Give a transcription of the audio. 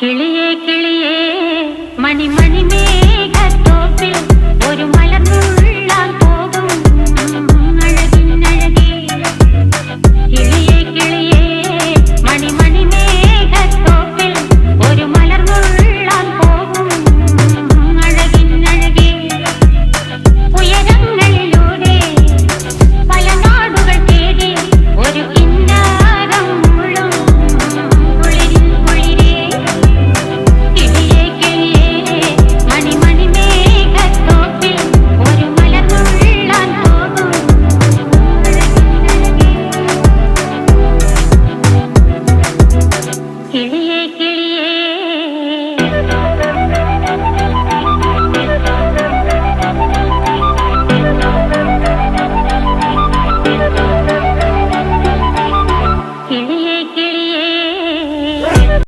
കിളിയേ കിളിയേ മണിമണി മേഘത്തോപ്പിൽ ഒരു മലർന്നുള്ളാൻ പോകും അഴകിനഴകേ. കിളിയേ കിളിയേ മണിമണി മേഘത്തോപ്പിൽ ഒരു മലർന്നുള്ളാൻ പോകും അഴകിനഴകേ. ഉയരങ്ങളിലൂടെ പല നാടുകൾ തേടി ഒരു കിന്നാരം മുള്ളും കുളിരിൻ കുളിരേ. കിളിയേ കിളിയേ മണിമണി മേഘത്തോപ്പിൽ ഒരു മലർന്നുള്ളാൻ പോകും അഴകിനഴകേ. കിളിയേ